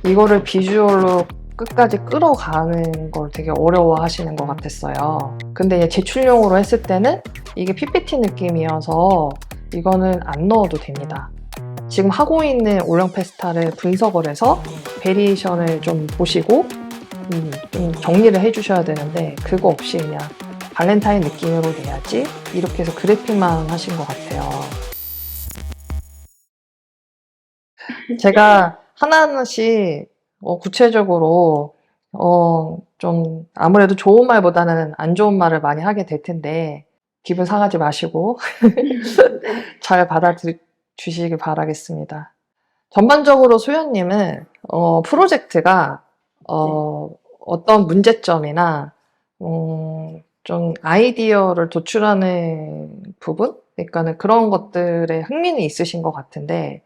이거를 비주얼로 끝까지 끌어가는 걸 되게 어려워 하시는 것 같았어요. 근데 이제 제출용으로 했을 때는 이게 PPT 느낌이어서 이거는 안 넣어도 됩니다. 지금 하고 있는 올영 페스타를 분석을 해서 베리에이션을 좀 보시고 좀 정리를 해주셔야 되는데 그거 없이 그냥 발렌타인 느낌으로 내야지 이렇게 해서 그래픽만 하신 것 같아요. 제가 하나하나씩 구체적으로 좀 아무래도 좋은 말보다는 안 좋은 말을 많이 하게 될 텐데 기분 상하지 마시고 네. 잘 받아주시길 바라겠습니다. 전반적으로 소연님은 프로젝트가 네. 어떤 문제점이나 좀 아이디어를 도출하는 부분? 그러니까는 그런 것들에 흥미는 있으신 것 같은데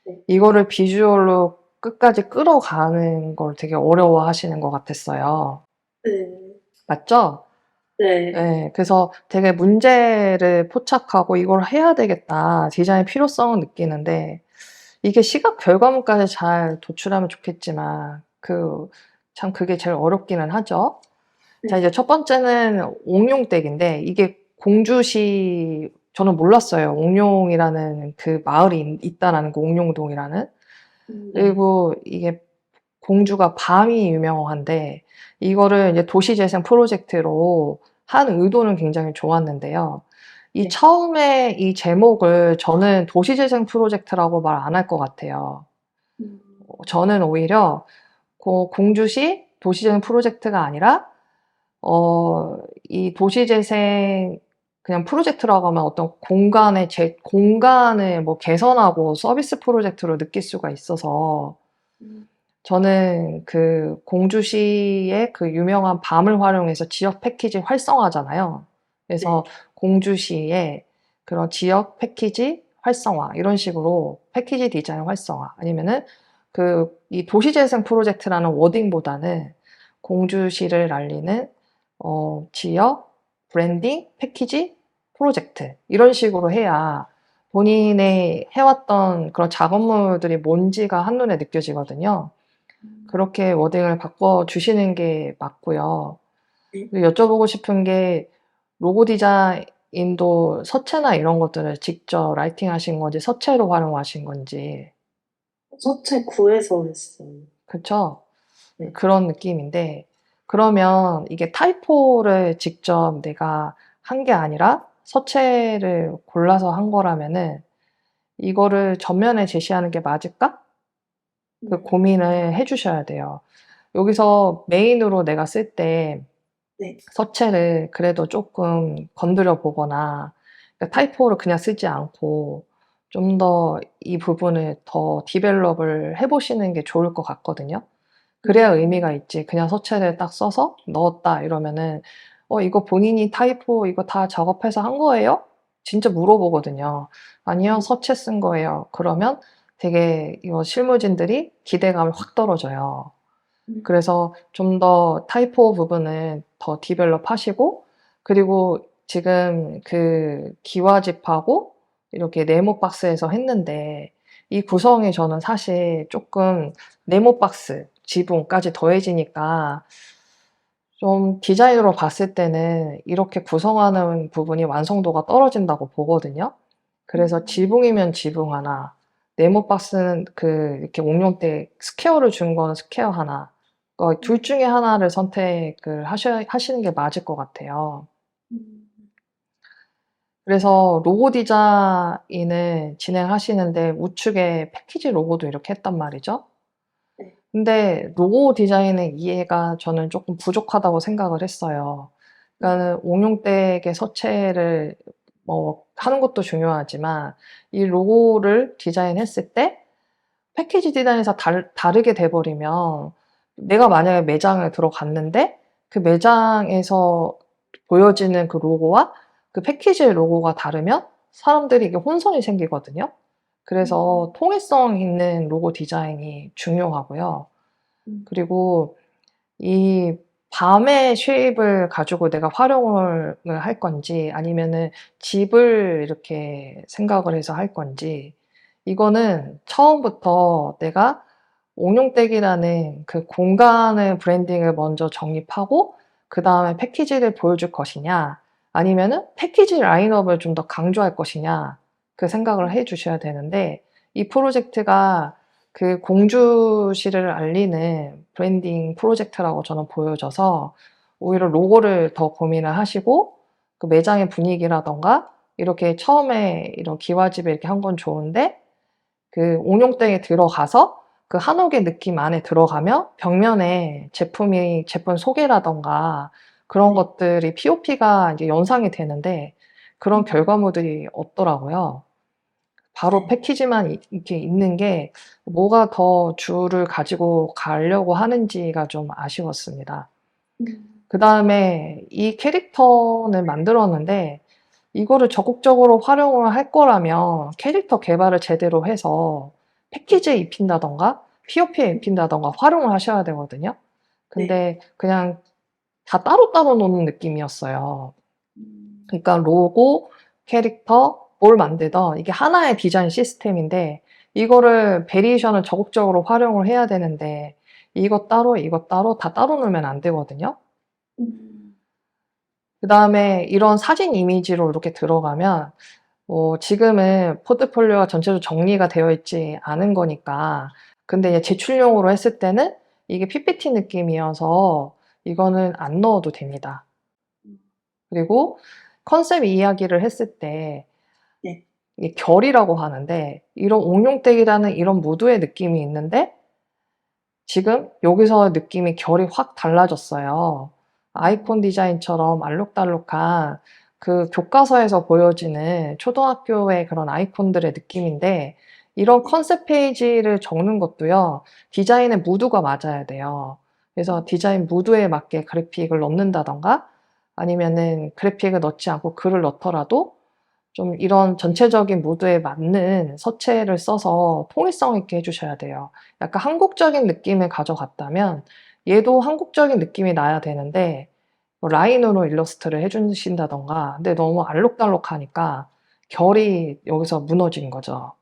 네. 이거를 비주얼로 끝까지 끌어가는 걸 되게 어려워 하시는 것 같았어요. 네. 맞죠? 네. 네, 그래서 되게 문제를 포착하고 이걸 해야 되겠다, 디자인 필요성을 느끼는데 이게 시각 결과물까지 잘 도출하면 좋겠지만 참 그게 제일 어렵기는 하죠. 자, 네. 이제 첫 번째는 옥룡댁인데 이게 공주시 저는 몰랐어요. 옥룡이라는 그 마을이 있다라는 거, 옥룡동이라는. 네. 그리고 이게 공주가 밤이 유명한데 이거를 이제 도시재생 프로젝트로 한 의도는 굉장히 좋았는데요. 이 네. 처음에 이 제목을 저는 도시재생 프로젝트라고 말 안 할 것 같아요. 음. 저는 오히려 공주시 도시재생 프로젝트가 아니라 이 도시재생 그냥 프로젝트라고 하면 어떤 공간을 뭐 개선하고 서비스 프로젝트로 느낄 수가 있어서 음. 저는 그 공주시의 그 유명한 밤을 활용해서 지역 패키지 활성화잖아요. 그래서 네. 공주시의 그런 지역 패키지 활성화 이런 식으로 패키지 디자인 활성화 아니면은 이 도시재생 프로젝트라는 워딩보다는 공주시를 알리는 지역 브랜딩 패키지 프로젝트 이런 식으로 해야 본인의 해왔던 그런 작업물들이 뭔지가 한눈에 느껴지거든요. 그렇게 워딩을 바꿔주시는 게 맞고요. 네. 그리고 여쭤보고 싶은 게 로고 디자인도 서체나 이런 것들을 직접 라이팅하신 건지 서체로 활용하신 건지. 서체 구해서 했어요. 그쵸? 네. 그런 느낌인데 그러면 이게 타이포를 직접 내가 한 게 아니라 서체를 골라서 한 거라면은 이거를 전면에 제시하는 게 맞을까? 그 음. 고민을 해 주셔야 돼요. 여기서 메인으로 내가 쓸 때 네. 서체를 그래도 조금 건드려 보거나 그러니까 타이포를 그냥 쓰지 않고 좀 더 이 부분을 더 디벨롭을 해 보시는 게 좋을 것 같거든요. 그래야 의미가 있지 그냥 서체를 딱 써서 넣었다 이러면은 이거 본인이 타이포 이거 다 작업해서 한 거예요?" 진짜 물어보거든요. "아니요. 음. 서체 쓴 거예요." 그러면 되게 이거 실무진들이 기대감이 확 떨어져요. 음. 그래서 좀 더 타이포 부분을 더 디벨롭 하시고 그리고 지금 그 기와집하고 이렇게 네모 박스에서 했는데 이 구성이 저는 사실 쪼끔 네모 박스, 지붕까지 더해지니까 좀 디자인으로 봤을 때는 이렇게 구성하는 부분이 완성도가 떨어진다고 보거든요. 그래서 음. 지붕이면 지붕 하나, 네모 박스는 이렇게 옥룡대 스퀘어를 준 거는 스퀘어 하나, 둘 중에 하나를 선택을 하시는 게 맞을 것 같아요. 음. 그래서 로고 디자인을 진행하시는데 우측에 패키지 로고도 이렇게 했단 말이죠. 네. 근데 로고 디자인의 이해가 저는 조금 부족하다고 생각을 했어요. 그러니까는 옥룡댁의 서체를 뭐 하는 것도 중요하지만 이 로고를 디자인했을 때 패키지 디자인에서 다르게 돼 버리면 내가 만약에 매장에 들어갔는데 그 매장에서 보여지는 그 로고와 그 패키지의 로고가 다르면 사람들이 이게 혼선이 생기거든요. 그래서 음. 통일성 있는 로고 디자인이 중요하고요. 음. 그리고 이 밤의 쉐입을 가지고 내가 활용을 할 건지 아니면은 집을 이렇게 생각을 해서 할 건지 이거는 처음부터 내가 옹룡댁이라는 그 공간의 브랜딩을 먼저 정립하고 그 다음에 패키지를 보여줄 것이냐, 아니면은 패키지 라인업을 좀 더 강조할 것이냐, 그 생각을 해 주셔야 되는데, 이 프로젝트가 그 공주시를 알리는 브랜딩 프로젝트라고 저는 보여져서, 오히려 로고를 더 고민을 하시고, 그 매장의 분위기라던가, 이렇게 처음에 이런 기와집에 이렇게 한 건 좋은데, 그 옹룡댁에 들어가서 그 한옥의 느낌 안에 들어가면 벽면에 제품 소개라던가 그런 네. 것들이 POP가 이제 연상이 되는데, 그런 음. 결과물들이 없더라고요. 바로 네. 패키지만 이렇게 있는 게 뭐가 더 주를 가지고 가려고 하는지가 좀 아쉬웠습니다. 음. 그 다음에 이 캐릭터는 만들었는데, 이거를 적극적으로 활용을 할 거라면 캐릭터 개발을 제대로 해서 패키지에 입힌다던가 POP에 입힌다던가 활용을 하셔야 되거든요. 네. 근데 그냥 다 따로따로 노는 느낌이었어요. 음. 그러니까 로고, 캐릭터, 뭘 만들던 이게 하나의 디자인 시스템인데, 이거를 베리에이션을 적극적으로 활용을 해야 되는데, 이것 따로 이것 따로 다 따로 놓으면 안 되거든요. 음. 그다음에 이런 사진 이미지로 이렇게 들어가면, 지금은 포트폴리오가 전체적으로 정리가 되어 있지 않은 거니까. 근데 이제 제출용으로 했을 때는 이게 PPT 느낌이어서 이거는 안 넣어도 됩니다. 음. 그리고 컨셉 이야기를 했을 때, 네. 이게 결이라고 하는데, 이런 옹룡댁이라는 이런 무드의 느낌이 있는데, 지금 여기서 느낌이 결이 확 달라졌어요. 아이콘 디자인처럼 알록달록한 그 교과서에서 보여지는 초등학교의 그런 아이콘들의 느낌인데, 이런 컨셉 페이지를 적는 것도요, 디자인의 무드가 맞아야 돼요. 그래서 디자인 무드에 맞게 그래픽을 넣는다던가, 아니면은 그래픽을 넣지 않고 글을 넣더라도 좀 이런 전체적인 무드에 맞는 서체를 써서 통일성 있게 해주셔야 돼요. 약간 한국적인 느낌을 가져갔다면 얘도 한국적인 느낌이 나야 되는데, 뭐 라인으로 일러스트를 해주신다던가. 근데 너무 알록달록하니까 결이 여기서 무너진 거죠.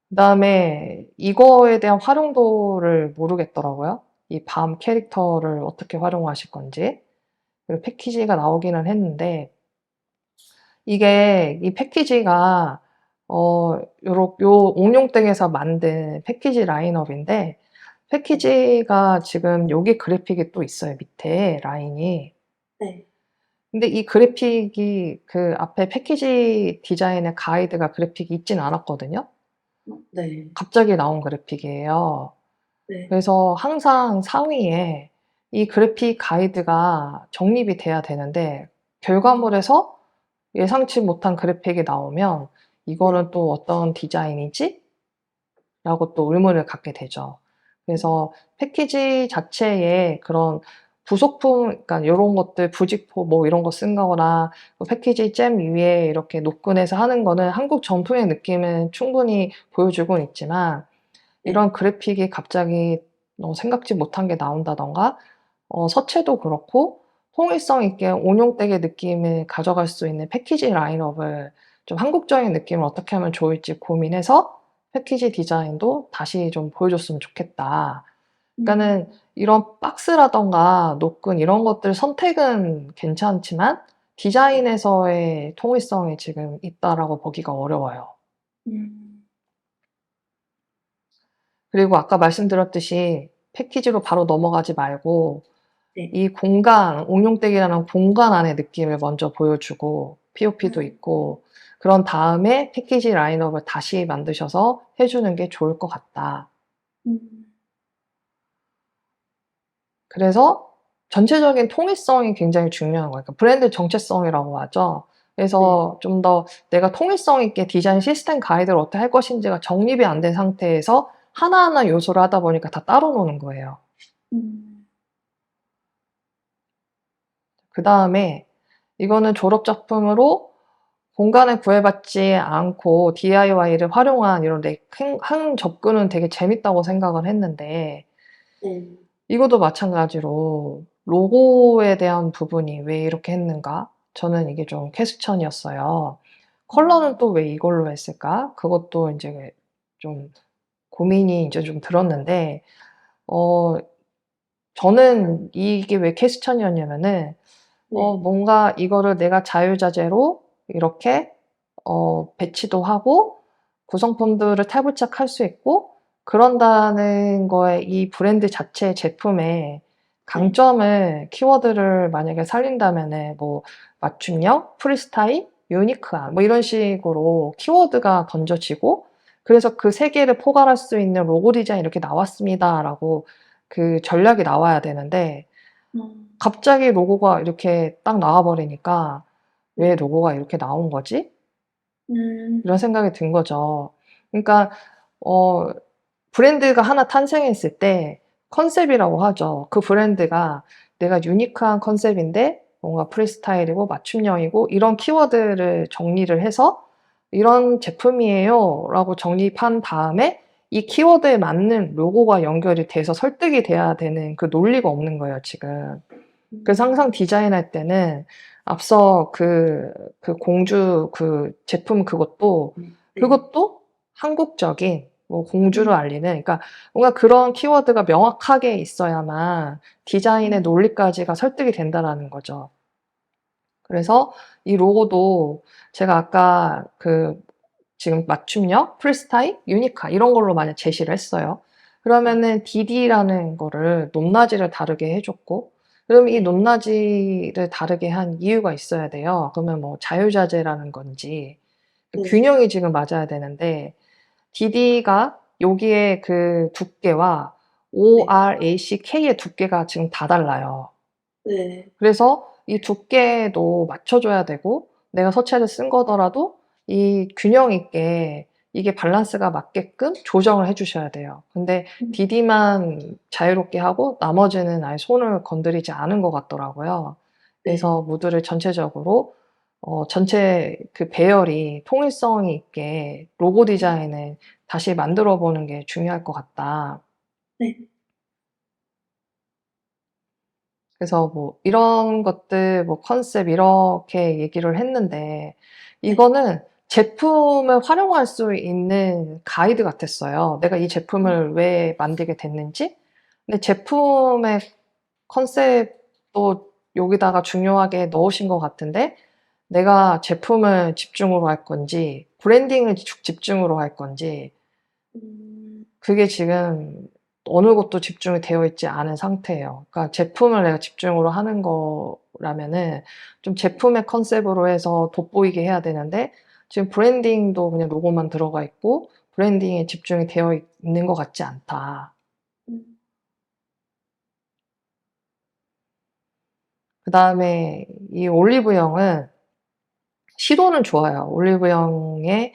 그 다음에 이거에 대한 활용도를 모르겠더라고요. 이 밤 캐릭터를 어떻게 활용하실 건지. 그리고 패키지가 나오기는 했는데, 이게 이 패키지가 요 옹룡댁에서 만든 패키지 라인업인데, 패키지가 지금 여기 그래픽이 또 있어요, 밑에 라인이. 네. 근데 이 그래픽이 그 앞에 패키지 디자인의 가이드가 그래픽이 있진 않았거든요. 네. 갑자기 나온 그래픽이에요. 네. 그래서 항상 상위에 이 그래픽 가이드가 정립이 돼야 되는데, 결과물에서 예상치 못한 그래픽이 나오면 네. 이거는 또 어떤 디자인이지? 라고 또 의문을 갖게 되죠. 그래서 패키지 자체에 그런 부속품, 그러니까 요런 것들 부직포 뭐 이런 거 쓴 거나 패키지 잼 위에 이렇게 노끈해서 하는 거는 한국 전통의 느낌은 충분히 보여주곤 있지만, 네. 이런 그래픽이 갑자기 생각지 못한 게 나온다던가, 서체도 그렇고 통일성 있게 온용댁의 느낌을 가져갈 수 있는 패키지 라인업을 좀 한국적인 느낌을 어떻게 하면 좋을지 고민해서 패키지 디자인도 다시 좀 보여줬으면 좋겠다. 그러니까는 음. 이런 박스라던가 노끈 이런 것들 선택은 괜찮지만 네. 디자인에서의 통일성이 지금 있다라고 보기가 어려워요. 음. 그리고 아까 말씀드렸듯이 패키지로 바로 넘어가지 말고 네. 이 공간, 옹룡댁이라는 공간 안의 느낌을 먼저 보여주고 POP도 음. 있고, 그런 다음에 패키지 라인업을 다시 만드셔서 해주는 게 좋을 것 같다. 음. 그래서 전체적인 통일성이 굉장히 중요한 거예요. 그러니까 브랜드 정체성이라고 하죠. 네. 그래서 좀 더 내가 통일성 있게 디자인 시스템 가이드를 어떻게 할 것인지가 정립이 안 된 상태에서 하나하나 요소를 하다 보니까 다 따로 노는 거예요. 음. 그 다음에 이거는 졸업 작품으로 공간을 구애받지 않고 DIY를 활용한 이런 한 접근은 되게 재밌다고 생각을 했는데, 네. 이것도 마찬가지로 로고에 대한 부분이 왜 이렇게 했는가? 저는 이게 좀 퀘스천이었어요. 컬러는 음. 또 왜 이걸로 했을까? 그것도 이제 좀 고민이 이제 좀 들었는데, 어, 저는 이게 왜 퀘스천이었냐면은, 네. 뭔가 이거를 내가 자유자재로 이렇게, 배치도 하고, 구성품들을 탈부착할 수 있고, 그런다는 거에 이 브랜드 자체 제품의 네. 강점을, 키워드를 만약에 살린다면은, 뭐, 맞춤형, 프리스타일, 유니크한, 뭐 이런 식으로 키워드가 던져지고, 그래서 그 세 개를 포괄할 수 있는 로고 디자인 이렇게 나왔습니다라고 그 전략이 나와야 되는데, 음. 갑자기 로고가 이렇게 딱 나와 버리니까 '왜 네. 로고가 이렇게 나온 거지?' 이런 음. 생각이 든 거죠. 그러니까 어 브랜드가 하나 탄생했을 때 컨셉이라고 하죠. 그 브랜드가 내가 유니크한 컨셉인데 뭔가 프리스타일이고 맞춤형이고 이런 키워드를 정리를 해서 "이런 제품이에요."라고 정립한 다음에 이 키워드에 맞는 로고가 연결이 돼서 설득이 돼야 되는 그 논리가 없는 거예요, 지금. 그래서 항상 음. 디자인할 때는 앞서 그 공주 그 제품 네. 그것도 한국적인 뭐 공주를 음. 알리는, 그러니까 뭔가 그런 키워드가 명확하게 있어야만 디자인의 음. 논리까지가 설득이 된다라는 거죠. 그래서 이 로고도 제가 아까 지금 맞춤형, 프리스타일, 유니카 이런 걸로 만약 제시를 했어요. 네. 그러면은 DD라는 거를 높낮이를 다르게 해 줬고, 그럼 이 네. 높낮이를 다르게 한 이유가 있어야 돼요. 그러면 뭐 자유자재라는 건지 네. 균형이 지금 맞아야 되는데, DD가 여기에 그 두께와 네. ORACK의 두께가 지금 다 달라요. 네. 그래서 이 두께도 맞춰 줘야 되고, 내가 서체를 쓴 거더라도 이 균형 있게 이게 밸런스가 맞게끔 조정을 해 주셔야 돼요. 근데 음. DD만 자유롭게 하고 나머지는 아예 손을 건드리지 않은 것 같더라고요. 네. 그래서 무드를 전체적으로 전체 그 배열이 통일성이 있게 로고 음. 디자인을 다시 만들어 보는 게 중요할 것 같다. 네. 그래서 뭐 이런 것들 뭐 컨셉 이렇게 얘기를 했는데, 네. 이거는 제품을 활용할 수 있는 가이드 같았어요. 내가 이 음. 제품을 왜 만들게 됐는지. 근데 제품의 컨셉도 여기다가 중요하게 넣으신 것 같은데, 내가 제품을 집중으로 할 건지 브랜딩을 집중으로 할 건지, 음. 그게 지금 어느 곳도 집중이 되어 있지 않은 상태예요. 그러니까 제품을 내가 집중으로 하는 거라면은 좀 제품의 컨셉으로 해서 돋보이게 해야 되는데, 지금 브랜딩도 그냥 로고만 들어가 있고 브랜딩에 집중이 되어 있는 것 같지 않다. 음. 그다음에 이 올리브영은 시도는 좋아요. 올리브영을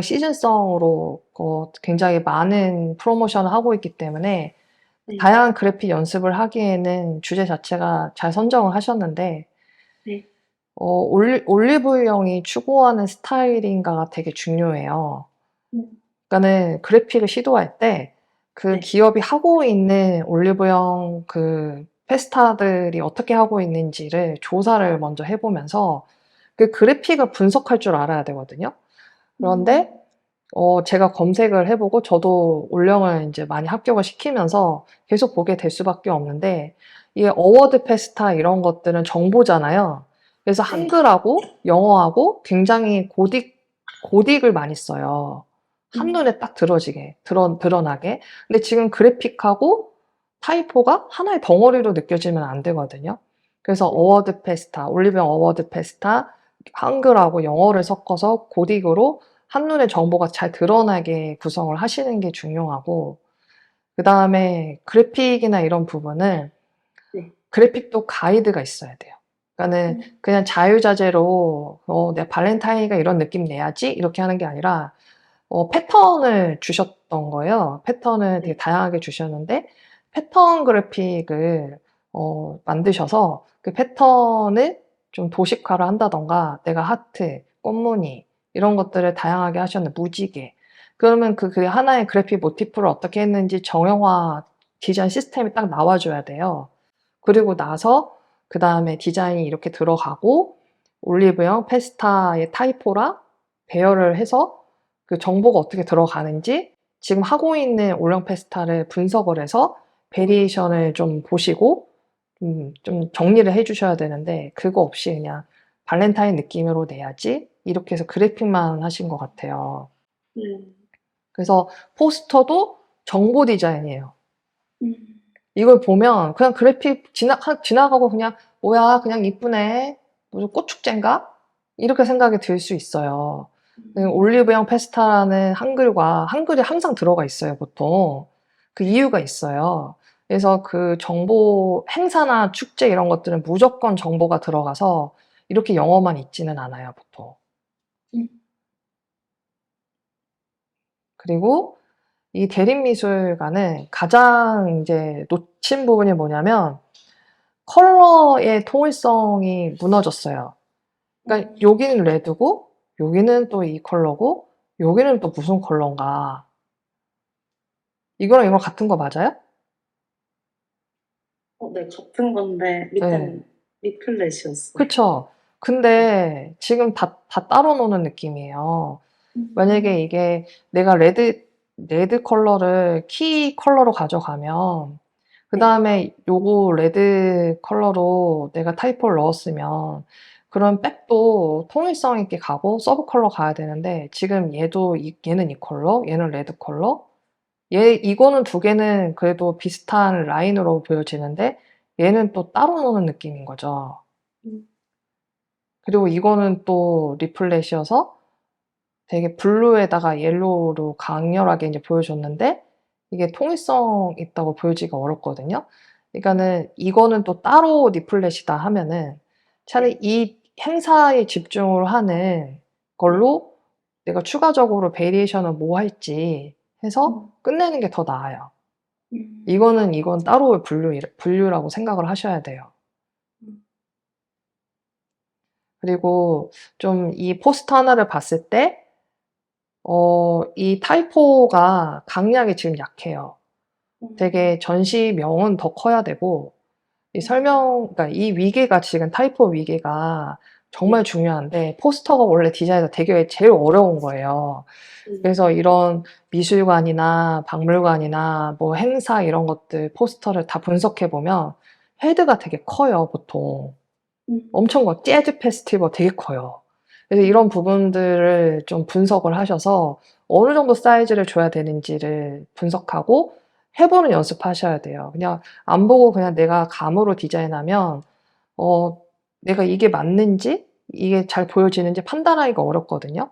시즌성으로 굉장히 많은 프로모션을 하고 있기 때문에 네. 다양한 그래픽 연습을 하기에는 주제 자체가 잘 선정을 하셨는데, 네. 올리브영이 추구하는 스타일인가가 되게 중요해요. 음. 그러니까는 그래픽을 시도할 때 그 네. 기업이 하고 있는 올리브영 그 페스타들이 어떻게 하고 있는지를 조사를 먼저 해 보면서 그 그래픽을 분석할 줄 알아야 되거든요. 그런데 음. 제가 검색을 해 보고 저도 올영을 인제 많이 합격을 시키면서 계속 보게 될 수밖에 없는데, 이게 어워드 페스타 이런 것들은 정보잖아요. 그래서 네. 한글하고 영어하고 굉장히 고딕을 많이 써요. 음. 한눈에 딱 들어지게 드러나게. 근데 지금 그래픽하고 타이포가 하나의 덩어리로 느껴지면 안 되거든요. 그래서 네. 어워드 페스타, 올리브영 어워드 페스타 한글하고 영어를 섞어서 고딕으로 한눈에 정보가 잘 드러나게 구성을 하시는 게 중요하고, 그다음에 그래픽이나 이런 부분은 네. 그래픽도 가이드가 있어야 돼요. 그러니까는 음. 그냥 자유자재로 '내가 발렌타인이가 이런 느낌 내야지.' 이렇게 하는 게 아니라 패턴을 주셨던 거예요. 패턴을 되게 네. 다양하게 주셨는데, 패턴 그래픽을 만드셔서 그 패턴을 좀 도식화를 한다든가, 내가 하트, 꽃무늬 이런 것들을 다양하게 하셨는 무지개. 그러면 그 하나의 그래픽 모티프를 어떻게 했는지 정형화 디자인 시스템이 딱 나와 줘야 돼요. 그리고 나서 그다음에 디자인이 이렇게 들어가고 올리브영 페스타의 타이포랑 배열을 해서 그 정보가 어떻게 들어가는지 지금 하고 있는 올영 페스타를 분석을 해서 베리에이션을 좀 보시고 좀 정리를 해주셔야 되는데 그거 없이 그냥 발렌타인 느낌으로 내야지 이렇게 해서 그래픽만 하신 것 같아요. 네. 그래서 포스터도 정보 디자인이에요. 음. 이걸 보면 그냥 그래픽 지나가고 그냥 뭐야 그냥 이쁘네 무슨 꽃축제인가? 이렇게 생각이 들 수 있어요. 올리브영 페스타라는 한글이 항상 들어가 있어요, 보통. 그 이유가 있어요. 그래서 그 정보, 행사나 축제 이런 것들은 무조건 정보가 들어가서 이렇게 영어만 있지는 않아요, 보통. 음. 그리고 이 대립미술관은 가장 이제 놓친 부분이 뭐냐면 컬러의 통일성이 무너졌어요. 그러니까 여기는 레드고 여기는 또 이 컬러고 여기는 또 무슨 컬러인가. 이거랑 이거 같은 거 맞아요? 네, 같은 건데 밑에는 리플렛이었어요. 그쵸. 근데 지금 다 따로 노는 느낌이에요. 만약에 이게 내가 레드 컬러를 키 컬러로 가져가면 그 다음에 요거 레드 컬러로 내가 타이포를 넣었으면 그런 백도 통일성 있게 가고 서브 컬러 가야 되는데 지금 얘는 이 컬러, 얘는 레드 컬러, 이거는 두 개는 그래도 비슷한 라인으로 보여지는데 얘는 또 따로 노는 느낌인 거죠. 그리고 이거는 또 리플렛이어서 되게 블루에다가 옐로우로 강렬하게 이제 보여줬는데 이게 통일성 있다고 보여지기가 어렵거든요. 그러니까는 이거는 또 따로 리플렛이다 하면은 차라리 이 행사에 집중을 하는 걸로 내가 추가적으로 베리에이션을 뭐 할지 해서 끝내는 게 더 나아요. 이건 따로 분류라고 생각을 하셔야 돼요. 그리고 좀 이 포스터 하나를 봤을 때 이 타이포가 강약이 지금 약해요. 되게 전시명은 더 커야 되고 그러니까 이 위계가 지금 타이포 위계가 정말 중요한데 포스터가 원래 디자인에서 되게 제일 어려운 거예요. 그래서 이런 미술관이나 박물관이나 뭐 행사 이런 것들 포스터를 다 분석해 보면 헤드가 되게 커요, 보통. 엄청 막 재즈 페스티벌 되게 커요. 그래서 이런 부분들을 좀 분석을 하셔서 어느 정도 사이즈를 줘야 되는지를 분석하고 해보는 연습하셔야 돼요. 그냥 안 보고 그냥 내가 감으로 디자인하면 내가 이게 맞는지 이게 잘 보여지는지 판단하기가 어렵거든요.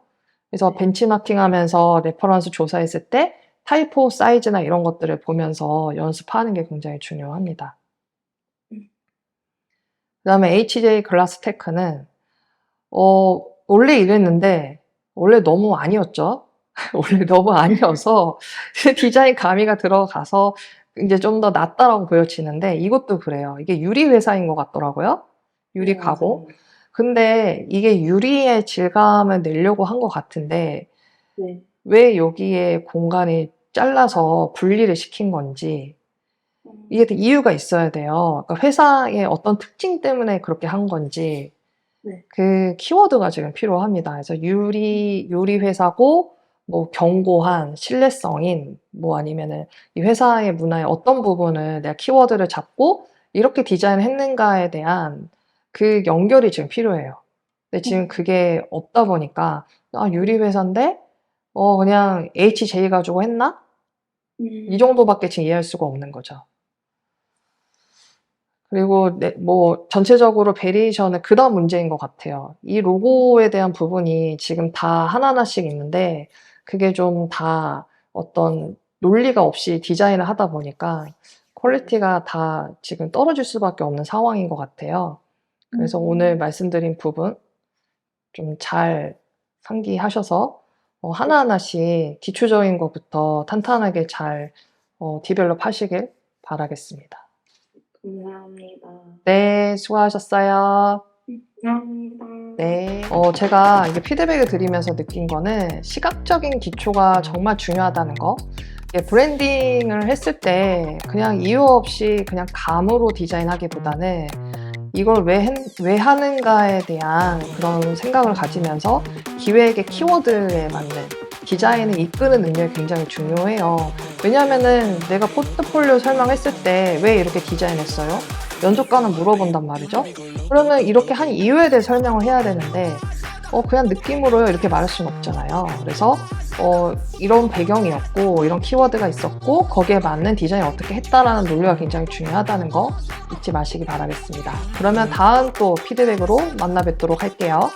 그래서 벤치마킹하면서 레퍼런스 조사했을 때 타이포 사이즈나 이런 것들을 보면서 연습하는 게 굉장히 중요합니다. 그 다음에 HJ 글라스테크는 원래 이랬는데 원래 너무 아니었죠. 원래 너무 아니어서 디자인 가미가 들어가서 이제 좀 더 낫다라고 보여지는데 이것도 그래요. 이게 유리 회사인 것 같더라고요. 유리 가공. 근데 이게 유리의 질감을 내려고 한 것 같은데 왜 여기에 공간이 잘라서 분리를 시킨 건지 이게 이유가 있어야 돼요. 그러니까 회사의 어떤 특징 때문에 그렇게 한 건지 그 키워드가 지금 필요합니다. 그래서 유리 회사고 뭐 견고한 신뢰성인 뭐 아니면은 이 회사의 문화의 어떤 부분을 내가 키워드를 잡고 이렇게 디자인을 했는가에 대한 그 연결이 지금 필요해요. 근데 지금 그게 없다 보니까 유리 회사인데 그냥 HJ 가지고 했나? 이 정도밖에 지금 이해할 수가 없는 거죠. 그리고 뭐 전체적으로 베리에이션은 그다음 문제인 것 같아요. 이 로고에 대한 부분이 지금 다 하나하나씩 있는데 그게 좀 다 어떤 논리가 없이 디자인을 하다 보니까 퀄리티가 다 지금 떨어질 수밖에 없는 상황인 것 같아요. 그래서 오늘 말씀드린 부분 좀 잘 상기하셔서 하나하나씩 기초적인 것부터 탄탄하게 잘 디벨롭 하시길 바라겠습니다. 감사합니다. 네, 수고하셨어요. 감사합니다. 네. 제가 이게 피드백을 드리면서 느낀 거는 시각적인 기초가 정말 중요하다는 거. 이게 브랜딩을 했을 때 그냥 이유 없이 그냥 감으로 디자인하기보다는 이걸 왜 하는가에 대한 그런 생각을 가지면서 기획의 키워드에 맞는 디자인을 이끄는 능력이 굉장히 중요해요. 왜냐하면은 내가 포트폴리오 설명했을 때 왜 이렇게 디자인했어요? 면접관은 물어본단 말이죠. 그러면 이렇게 한 이유에 대해 설명을 해야 되는데 그냥 느낌으로요 이렇게 말할 수는 없잖아요. 그래서 이런 배경이었고 이런 키워드가 있었고 거기에 맞는 디자인을 어떻게 했다라는 논리가 굉장히 중요하다는 거 잊지 마시기 바라겠습니다. 그러면 다음 또 피드백으로 만나 뵙도록 할게요.